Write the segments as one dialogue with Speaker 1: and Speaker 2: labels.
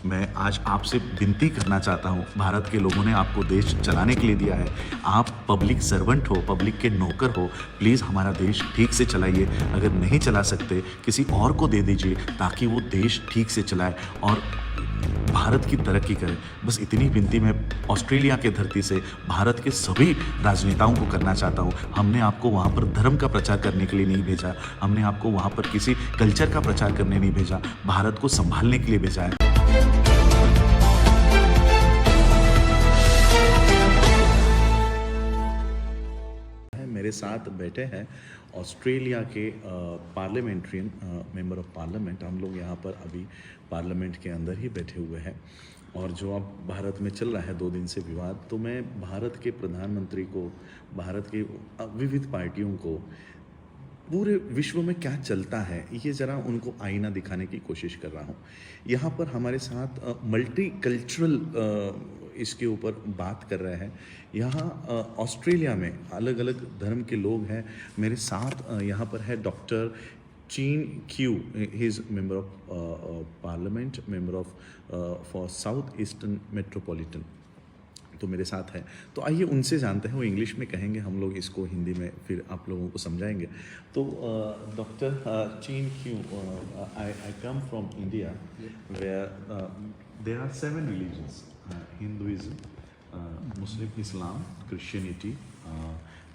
Speaker 1: मैं आज आपसे विनती करना चाहता हूँ, भारत के लोगों ने आपको देश चलाने के लिए दिया है, आप पब्लिक सर्वेंट हो, पब्लिक के नौकर हो, प्लीज़ हमारा देश ठीक से चलाइए। अगर नहीं चला सकते किसी और को दे दीजिए ताकि वो देश ठीक से चलाए और भारत की तरक्की करें। बस इतनी विनती मैं ऑस्ट्रेलिया के धरती से भारत के सभी राजनेताओं को करना चाहता हूँ। हमने आपको वहाँ पर धर्म का प्रचार करने के लिए नहीं भेजा, हमने आपको वहाँ पर किसी कल्चर का प्रचार करने नहीं भेजा, भारत को संभालने के लिए भेजा है। मेरे साथ बैठे हैं ऑस्ट्रेलिया के पार्लियामेंट्रियन मेंबर ऑफ पार्लियामेंट। हम लोग यहाँ पर अभी पार्लियामेंट के अंदर ही बैठे हुए हैं और जो अब भारत में चल रहा है 2 दिन से विवाद, तो मैं भारत के प्रधानमंत्री को, भारत के विविध पार्टियों को, पूरे विश्व में क्या चलता है ये ज़रा उनको आईना दिखाने की कोशिश कर रहा हूँ। यहाँ पर हमारे साथ मल्टी कल्चरल इसके ऊपर बात कर रहे हैं। यहाँ ऑस्ट्रेलिया में अलग अलग धर्म के लोग हैं। मेरे साथ यहाँ पर है डॉक्टर चीन Q, he is member of parliament, member of for south eastern metropolitan, तो मेरे साथ है। तो आइए उनसे जानते हैं, वो इंग्लिश में कहेंगे, हम लोग इसको हिंदी में फिर आप लोगों को समझाएंगे। तो डॉक्टर चीन क्यू, I come from India where there are 7 religions, Hinduism, Muslim, Islam, Christianity,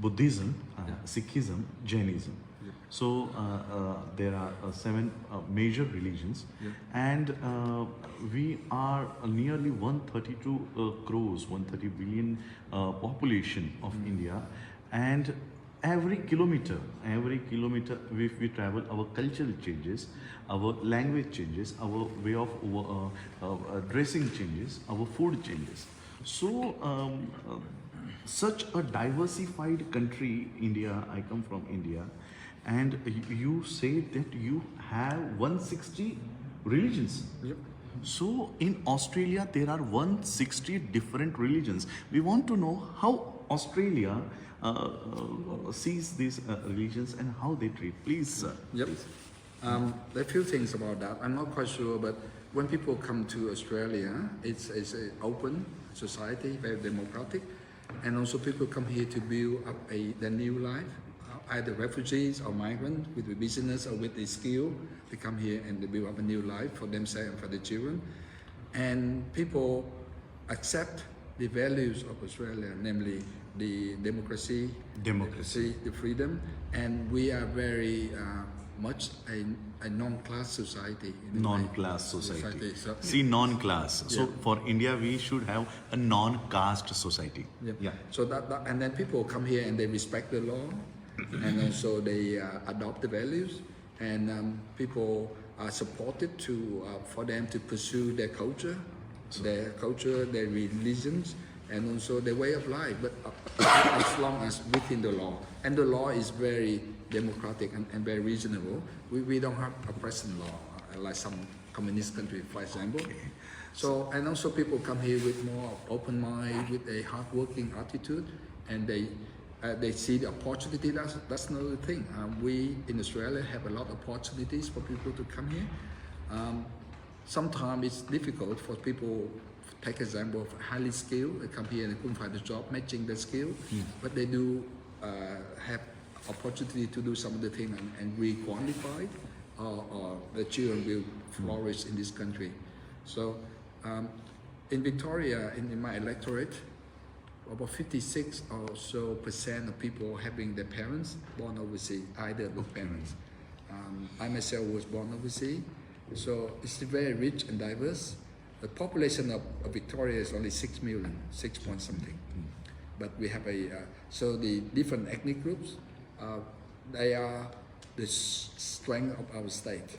Speaker 1: Buddhism, Sikhism, Jainism. So there are 7 major religions, and we are nearly 132 crores, 130 billion population of India, and every kilometer if we travel, our culture changes, our language changes, our way of dressing changes, our food changes. So such a diversified country, India, I come from India, and you say that you have 160 religions.
Speaker 2: Yep.
Speaker 1: So in Australia there are 160 different religions. We want to know how Australia sees these religions and how they treat. Please, sir.
Speaker 2: Yep.
Speaker 1: Please.
Speaker 2: There are a few things about that. I'm not quite sure, but when people come to Australia, it's an open society, very democratic, and also people come here to build up their new life, either refugees or migrants with a business or with a skill. They come here and they build up a new life for themselves and for their children. And people accept the values of Australia, namely the democracy, the freedom, and we are very much a non-class society.
Speaker 1: Non-class society.
Speaker 2: So,
Speaker 1: see, non-class. So
Speaker 2: Yeah.
Speaker 1: for India, we should have a non-caste society.
Speaker 2: yeah. So that and then people come here and they respect the law, and also they adopt the values, and people are supported to for them to pursue their culture, their religions, and also their way of life, but as long as within the law. And the law is very democratic and very reasonable. We don't have a present law like some communist country, for example.
Speaker 1: Okay.
Speaker 2: So, and also people come here with more open mind, with a hard-working attitude, and they see the opportunity. That's another thing. We in Australia have a lot of opportunities for people to come here. Sometimes it's difficult for people. Take example of highly skilled. They come here and they couldn't find a job matching their skill, but they do have opportunity to do some of the things and re-qualified, or the children will flourish in this country. So in Victoria, in my electorate, about 56 or so % of people having their parents born overseas, either both parents. I myself was born overseas, so it's very rich and diverse. The population of Victoria is only 6 million, 6 point something. But we have so the different ethnic groups, they are the strength of our state.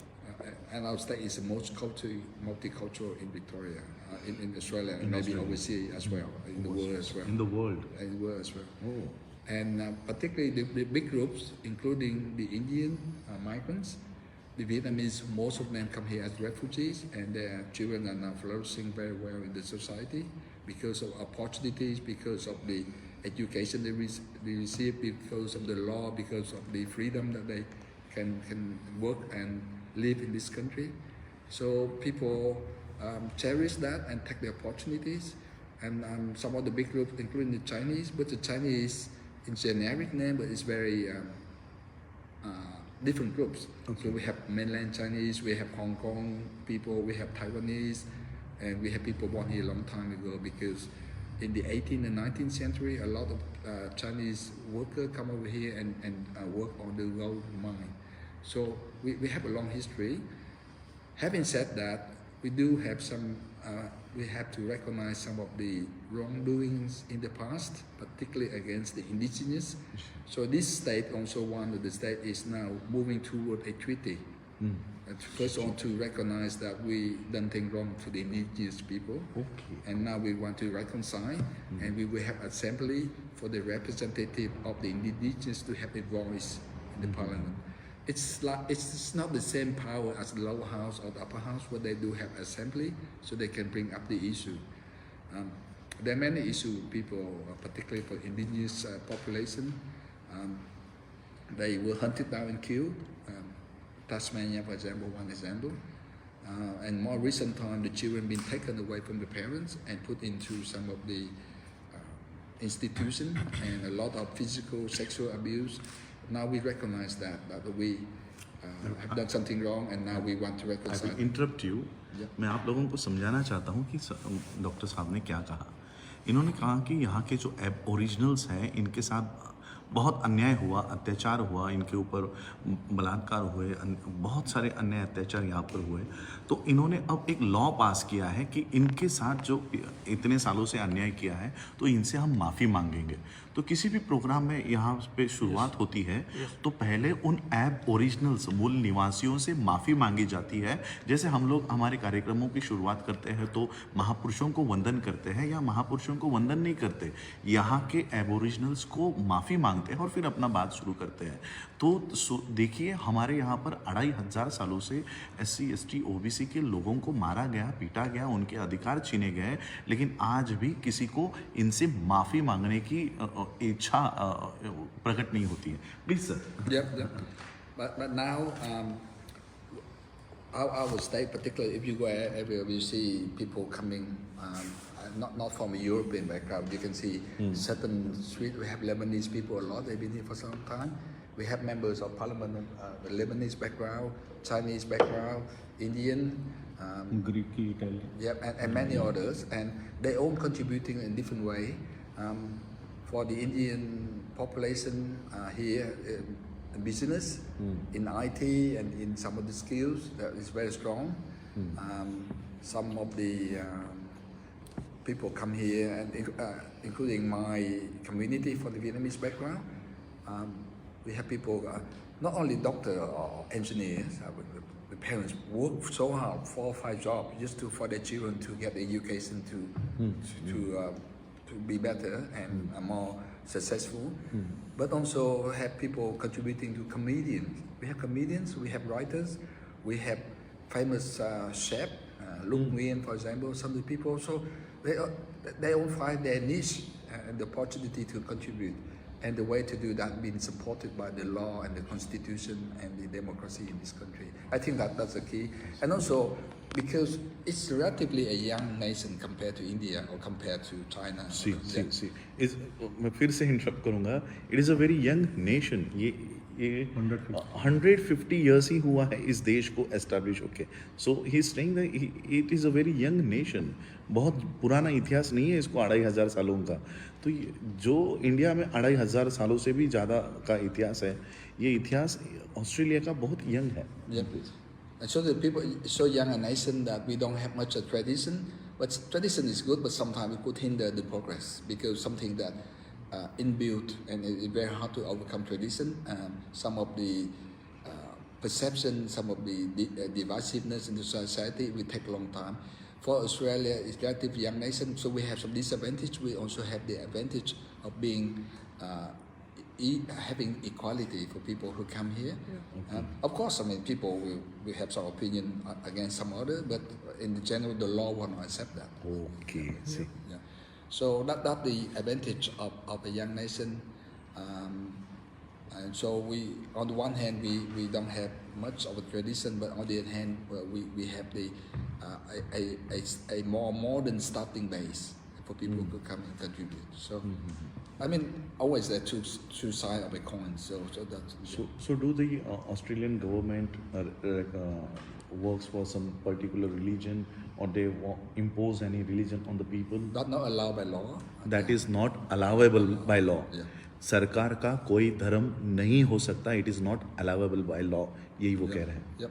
Speaker 2: And our state is the most multicultural in Victoria, in Australia, and maybe overseas as well, in the world as well.
Speaker 1: In the world.
Speaker 2: In the world as well.
Speaker 1: Oh.
Speaker 2: And particularly the big groups, including the Indian migrants, the Vietnamese, most of them come here as refugees, and their children are now flourishing very well in the society because of opportunities, because of the education they receive, because of the law, because of the freedom that they can work and live in this country. So people cherish that and take the opportunities. And some of the big groups, including the Chinese, but the Chinese in generic name, but it's very different groups.
Speaker 1: Okay.
Speaker 2: So we have mainland Chinese, we have Hong Kong people, we have Taiwanese, and we have people born here a long time ago, because in the 18th and 19th century, a lot of Chinese workers come over here and work on the gold mine. So we have a long history. Having said that, we do have some, we have to recognize some of the wrongdoings in the past, particularly against the indigenous. So this state, also one of the states, is now moving toward a treaty. First on to recognize that we done things wrong to the indigenous people.
Speaker 1: Okay.
Speaker 2: And now we want to reconcile, and we will have assembly for the representative of the indigenous to have a voice in the parliament. It's not the same power as the lower house or the upper house, where they do have assembly, so they can bring up the issue. There are many issues, people, particularly for indigenous population. They were hunted down and killed. Tasmania, for example, one example. And more recent time, the children been taken away from the parents and put into some of the institutions, and a lot of physical, sexual abuse. Now we recognize that we have done something wrong, and now we want to
Speaker 1: I
Speaker 2: reconcile.
Speaker 1: will interrupt you. मैं आप लोगों को समझाना चाहता हूँ कि doctor साहब ने क्या कहा. इन्होंने कहा कि यहाँ के जो ओरिजिनल्स हैं, इनके साथ बहुत अन्याय हुआ, अत्याचार हुआ, इनके ऊपर बलात्कार हुए, बहुत सारे अन्य अत्याचार यहाँ पर हुए. तो इन्होंने अब एक लॉ पास किया है कि इनके साथ जो इतने सालों से अन्याय किया है, तो इनसे हम माफ़ी मांगेंगे. तो किसी भी प्रोग्राम में यहाँ पे शुरुआत होती है, तो पहले उन ओरिजिनल्स, मूल निवासियों से माफ़ी मांगी जाती है. जैसे हम लोग हमारे कार्यक्रमों की शुरुआत करते हैं तो महापुरुषों को वंदन करते हैं, या महापुरुषों को वंदन नहीं करते, यहाँ के एबोरिजिनल्स को माफ़ी मांगते हैं और फिर अपना बात शुरू करते हैं. तो देखिए, हमारे यहाँ पर 2500 सालों से SC ST OBC के लोगों को मारा गया, पीटा गया, उनके अधिकार छीने गए, लेकिन आज भी किसी को इनसे माफ़ी मांगने की इच्छा प्रकट नहीं होती है. Please sir.
Speaker 2: Yep. But now, our state, particularly if you go everywhere, you see people coming, not from a European background. You can see certain street, we have Lebanese people a lot, they've been here for some time. We have members of parliament, Lebanese background, Chinese background, Indian,
Speaker 3: Greek, Italian.
Speaker 2: and many others, and they all contributing in different way. For the Indian population here, in business, in IT, and in some of the skills, that is very strong. Some of the people come here, and including my community for the Vietnamese background. We have people, not only doctor or engineers. The parents work so hard, 4 or 5 jobs, just for their children to get education to be better and more successful. But also have people contributing to comedians. We have comedians, we have writers, we have famous chef, Luc Nguyen, for example. Some of the people, so they all find their niche and the opportunity to contribute. And the way to do that being supported by the law and the constitution and the democracy in this country. I think that's the key. And also, because it's relatively a young nation compared to India or compared to China.
Speaker 1: See. मैं फिर से interrupt करूँगा. It is a very young nation. ये 150 years ही हुआ है इस देश को एस्टैब्लिश होके. So he is saying that it is a very young nation. बहुत पुराना इतिहास नहीं है इसको 2500 सालों का. तो जो इंडिया में 2500 सालों से भी ज़्यादा का इतिहास है, ये इतिहास ऑस्ट्रेलिया का बहुत यंग है.
Speaker 2: Yeah, please. And so the people, so young a nation that we don't have much of tradition. But tradition is good, but sometimes it could hinder the progress, because something that inbuilt and it's very hard to overcome tradition. Some of the perception, some of the divisiveness in the society will take a long time. For Australia, it's a relatively young nation, so we have some disadvantage. We also have the advantage of being having equality for people who come here. Of course, I mean, people will have some opinion against some other, but in general, the law will not accept that.
Speaker 1: Okay. See.
Speaker 2: So that's the advantage of a young nation. And so we, on the one hand, we don't have much of a tradition, but on the other hand, we have the a more modern starting base for people to come and contribute. So, I mean, always there are two sides of a coin. So that's
Speaker 1: So do the Australian government works for some particular religion, or they impose any religion on the people?
Speaker 2: not allowed by law.
Speaker 1: That is not allowable by law.
Speaker 2: Yeah.
Speaker 1: सरकार का कोई धर्म नहीं हो सकता. It is not allowable by law. यही वो कह रहे हैं.
Speaker 2: Yep.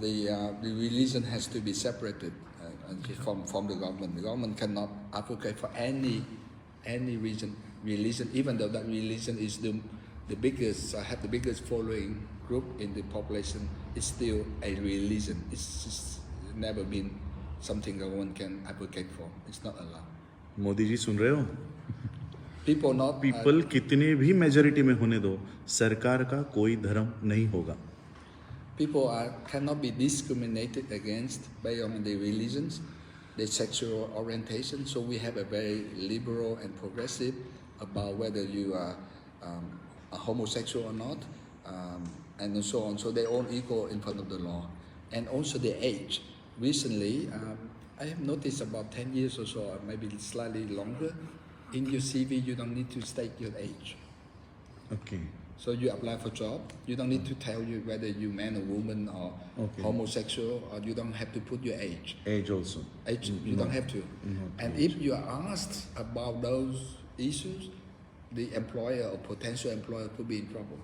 Speaker 2: The religion has to be separated from the government. The government cannot advocate for any religion, even though that religion is the biggest, have the biggest following group in the population. It's still a religion. It's never been something the government can advocate for. It's not allowed.
Speaker 1: Modi ji सुन रहे हो?
Speaker 2: People not
Speaker 1: people कितने भी majority में होने दो, सरकार का कोई धर्म नहीं होगा.
Speaker 2: people cannot be discriminated against based on their religions, their sexual orientation. So we have a very liberal and progressive about whether you are a homosexual or not, and so on. So they're all equal in front of the law. And also the age. Recently, I have noticed about 10 years or so, or maybe slightly longer, in your CV you don't need to state your age.
Speaker 1: Okay.
Speaker 2: So you apply for job, you don't need to tell you whether you're man or woman or homosexual, or you don't have to put your age.
Speaker 1: Age also.
Speaker 2: Age, you don't have to. And if you are asked about those issues, the employer or potential employer could be in trouble.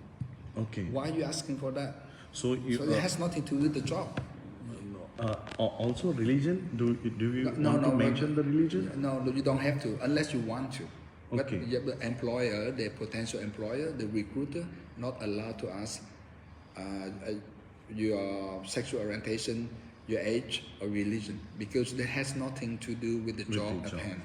Speaker 1: Okay.
Speaker 2: Why are you asking for that?
Speaker 1: So you.
Speaker 2: So it has nothing to do with the job.
Speaker 1: Also religion. Do you want to mention the religion?
Speaker 2: No, you don't have to unless you want to. But
Speaker 1: Okay.
Speaker 2: the employer, the potential employer, the recruiter, not allowed to ask your sexual orientation, your age, or religion, because that has nothing to do with the job at hand.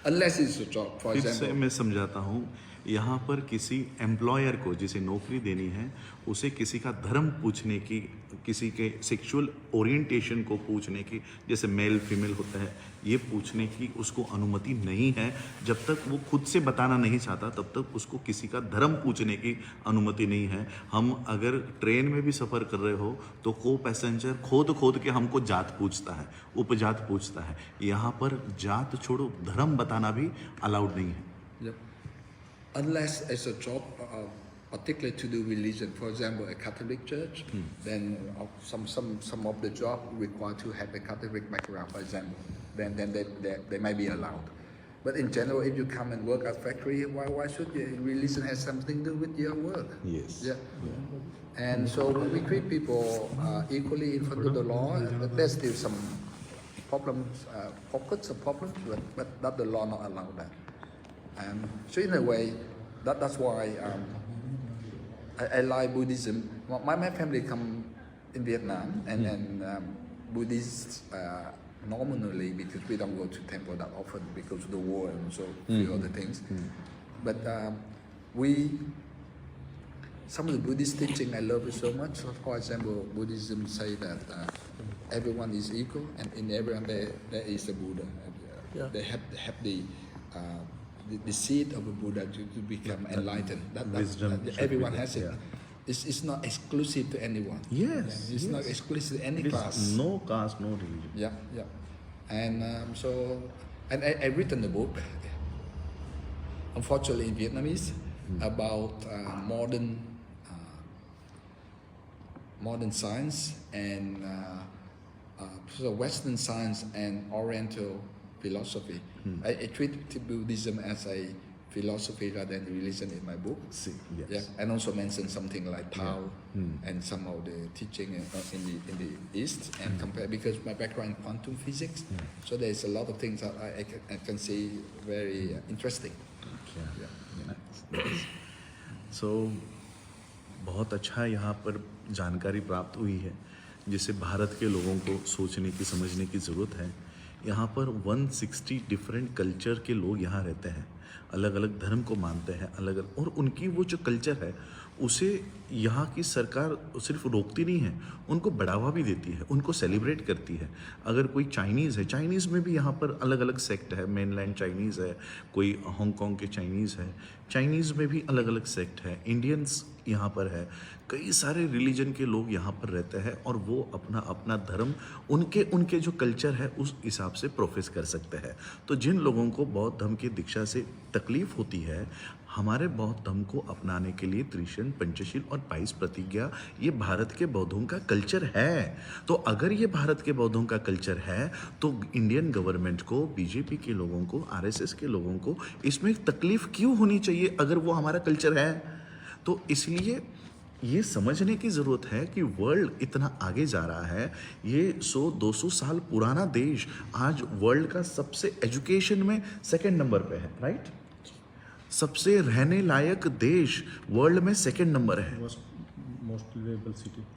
Speaker 2: Unless it's a job, for
Speaker 1: फिर से
Speaker 2: example.
Speaker 1: मैं समझाता हूँ. यहाँ पर किसी employer को जिसे नौकरी देनी है, उसे किसी का धर्म पूछने की, किसी के सेक्सुअल ओरिएंटेशन को पूछने की, जैसे मेल फीमेल होता है, ये पूछने की उसको अनुमति नहीं है. जब तक वो खुद से बताना नहीं चाहता, तब तक उसको किसी का धर्म पूछने की अनुमति नहीं है. हम अगर ट्रेन में भी सफ़र कर रहे हो तो को पैसेंजर खोद के हमको जात पूछता है, उपजात पूछता है. यहाँ पर जात छोड़ो, धर्म बताना भी अलाउड नहीं है.
Speaker 2: Yep. Unless it's a job particularly to do religion, for example, a Catholic church, then some of the job require to have a Catholic background, for example, then they may be allowed. But in general, if you come and work at factory, why should religion have something to do with your work?
Speaker 1: Yes.
Speaker 2: Yeah. And so we treat people equally in front of the law. But there's still some problems, pockets of problems, but that the law not allow that. So in a way, that's why I like Buddhism. My family come in Vietnam, and Buddhists nominally, because we don't go to temple that often because of the war and so few other things. But some of the Buddhist teaching I love it so much. For example, Buddhism say that everyone is equal, and in everyone there is a Buddha. They have the seed of a Buddha to become enlightened.
Speaker 1: Wisdom
Speaker 2: everyone
Speaker 1: be
Speaker 2: has it.
Speaker 1: there.
Speaker 2: It's not exclusive to anyone.
Speaker 1: Yes.
Speaker 2: It's not exclusive to any
Speaker 1: It is
Speaker 2: class.
Speaker 1: no caste, no religion.
Speaker 2: Yeah. And I've written a book, unfortunately in Vietnamese, about modern science and so Western science and Oriental philosophy. I treat Buddhism as a philosophy rather than religion in my book.
Speaker 1: See, yes.
Speaker 2: Yeah, and also mention something like Tao and some of the teaching in the East, and compare, because my background in quantum physics, so there's a lot of things that I can see very interesting.
Speaker 1: So बहुत अच्छा यहाँ पर जानकारी प्राप्त हुई है, जिससे भारत के लोगों को सोचने की, समझने की ज़रूरत है. यहाँ पर 160 डिफरेंट कल्चर के लोग यहाँ रहते हैं. अलग अलग धर्म को मानते हैं, अलग अलग, और उनकी वो जो कल्चर है उसे यहाँ की सरकार सिर्फ रोकती नहीं है, उनको बढ़ावा भी देती है, उनको सेलिब्रेट करती है। अगर कोई चाइनीज़ है, चाइनीज़ में भी यहाँ पर अलग अलग सेक्ट है, मेनलैंड चाइनीज़ है, कोई हांगकांग के चाइनीज़ है, चाइनीज़ में भी अलग अलग सेक्ट है, इंडियंस यहाँ पर है, कई सारे रिलीजन के लोग यहाँ पर रहते हैं और वो अपना अपना धर्म उनके जो कल्चर है उस हिसाब से प्रोफेस कर सकते हैं। तो जिन लोगों को बौद्ध धर्म की दीक्षा से तकलीफ होती है, हमारे बौद्ध धर्म को अपनाने के लिए त्रिशरण, पंचशील और 22 प्रतिज्ञा ये भारत के बौद्धों का कल्चर है। तो अगर ये भारत के बौद्धों का कल्चर है तो इंडियन गवर्नमेंट को, बीजेपी के लोगों को, आरएसएस के लोगों को इसमें तकलीफ क्यों होनी चाहिए अगर वो हमारा कल्चर है? तो इसलिए ये समझने की ज़रूरत है कि वर्ल्ड इतना आगे जा रहा है। ये 100-200 साल पुराना देश आज वर्ल्ड का सबसे एजुकेशन में सेकंड नंबर पे है, राइट? सबसे रहने लायक देश वर्ल्ड में सेकंड नंबर है।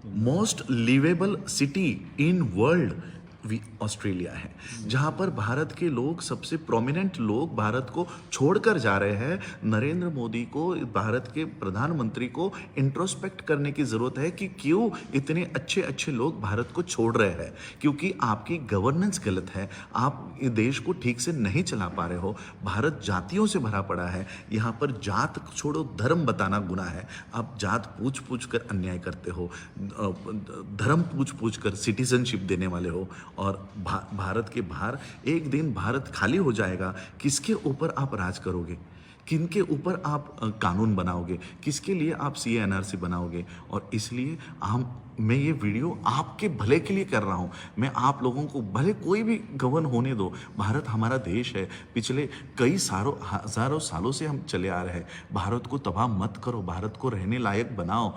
Speaker 1: Most liveable city in world Australia है, जहां पर भारत के लोग, सबसे प्रोमिनेंट लोग भारत को छोड़कर जा रहे हैं। नरेंद्र मोदी को, भारत के प्रधानमंत्री को इंट्रोस्पेक्ट करने की जरूरत है कि क्यों इतने अच्छे अच्छे लोग भारत को छोड़ रहे हैं। क्योंकि आपकी गवर्नेंस गलत है, आप देश को ठीक से नहीं चला पा रहे हो। भारत जातियों से भरा पड़ा है, यहाँ पर जात छोड़ो धर्म बताना गुनाह है। आप जात पूछ पूछ कर अन्याय करते हो, धर्म पूछ पूछ कर सिटीजनशिप देने वाले हो, और भारत के बाहर एक दिन भारत खाली हो जाएगा। किसके ऊपर आप राज करोगे? किनके ऊपर आप कानून बनाओगे? किसके लिए आप CA/NRC बनाओगे? और इसलिए मैं ये वीडियो आपके भले के लिए कर रहा हूँ। मैं आप लोगों को, भले कोई भी गवर्न होने दो, भारत हमारा देश है, पिछले कई हज़ारों सालों से हम चले आ रहे हैं। भारत को तबाह मत करो, भारत को रहने लायक बनाओ।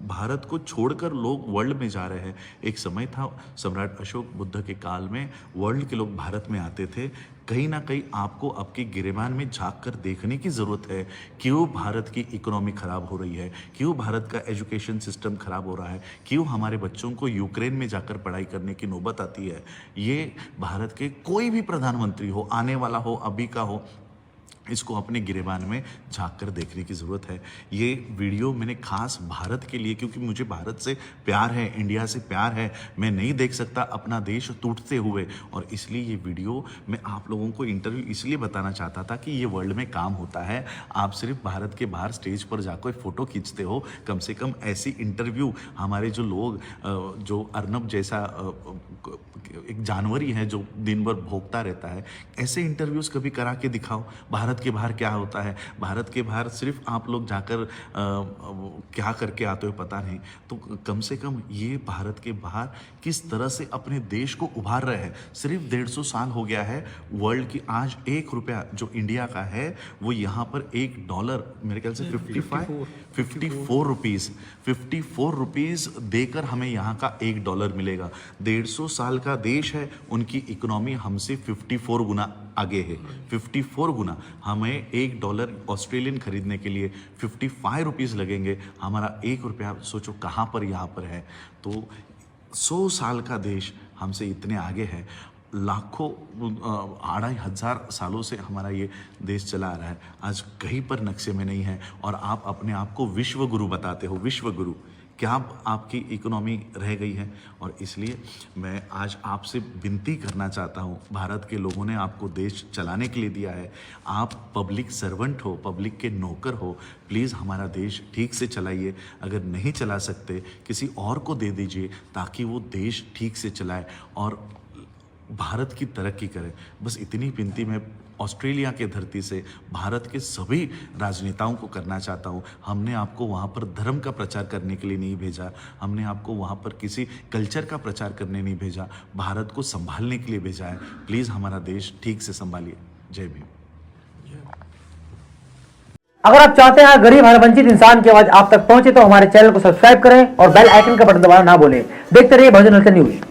Speaker 1: भारत को छोड़कर लोग वर्ल्ड में जा रहे हैं। एक समय था सम्राट अशोक बुद्ध के काल में वर्ल्ड के लोग भारत में आते थे। कहीं ना कहीं आपको आपके गिरेबान में झांक कर देखने की ज़रूरत है, क्यों भारत की इकोनॉमी ख़राब हो रही है, क्यों भारत का एजुकेशन सिस्टम ख़राब हो रहा है, क्यों हमारे बच्चों को यूक्रेन में जाकर पढ़ाई करने की नौबत आती है। ये भारत के कोई भी प्रधानमंत्री हो, आने वाला हो, अभी का हो, इसको अपने गिरेबान में झांक कर देखने की ज़रूरत है। ये वीडियो मैंने खास भारत के लिए, क्योंकि मुझे भारत से प्यार है, इंडिया से प्यार है, मैं नहीं देख सकता अपना देश टूटते हुए। और इसलिए ये वीडियो मैं आप लोगों को इंटरव्यू इसलिए बताना चाहता था कि ये वर्ल्ड में काम होता है। आप सिर्फ भारत के बाहर स्टेज पर जाकर फ़ोटो खींचते हो, कम से कम ऐसी इंटरव्यू हमारे जो लोग, जो अर्नब जैसा एक जानवर ही है जो दिन भर भोगता रहता है, ऐसे इंटरव्यूज़ कभी करा के दिखाओ। भारत के बाहर क्या होता है, भारत के बाहर सिर्फ आप लोग जाकर क्या करके आते हो पता नहीं। तो कम से कम ये भारत के बाहर किस तरह से अपने देश को उभार रहे हैं। सिर्फ 150 साल हो गया है वर्ल्ड की। आज ₹1 जो इंडिया का है वो यहाँ पर $1 मेरे ख्याल से 54 रुपीज़ देकर हमें यहाँ का $1 मिलेगा। 150 साल का देश है, उनकी इकोनॉमी हमसे 54 गुना आगे है। 54 गुना। हमें $1 ऑस्ट्रेलियन खरीदने के लिए 55 रुपीज़ लगेंगे। हमारा ₹1 सोचो कहाँ पर यहाँ पर है। तो 100 साल का देश हमसे इतने आगे है। लाखों 2500 सालों से हमारा ये देश चला आ रहा है, आज कहीं पर नक्शे में नहीं है। और आप अपने आप को विश्व गुरु बताते हो, विश्व गुरु। क्या आपकी इकोनॉमी रह गई है? और इसलिए मैं आज आपसे विनती करना चाहता हूँ, भारत के लोगों ने आपको देश चलाने के लिए दिया है, आप पब्लिक सर्वेंट हो, पब्लिक के नौकर हो, प्लीज़ हमारा देश ठीक से चलाइए। अगर नहीं चला सकते किसी और को दे दीजिए ताकि वो देश ठीक से चलाए और भारत की तरक्की करे। बस इतनी विनती मैं ऑस्ट्रेलिया के धरती से भारत के सभी राजनेताओं को करना चाहता हूँ। हमने आपको वहाँ पर धर्म का प्रचार करने के लिए नहीं भेजा, हमने आपको वहाँ पर किसी कल्चर का प्रचार करने नहीं भेजा, भारत को संभालने के लिए भेजा है। प्लीज़ हमारा देश ठीक से संभालिए। जय भीम।
Speaker 4: अगर आप चाहते हैं गरीब हर वंचित इंसान की आवाज आप तक पहुंचे तो हमारे चैनल को सब्सक्राइब करें और बेल आइकन का बटन दबाना ना भूलें। देखते रहिए बहुजन हलचल न्यूज।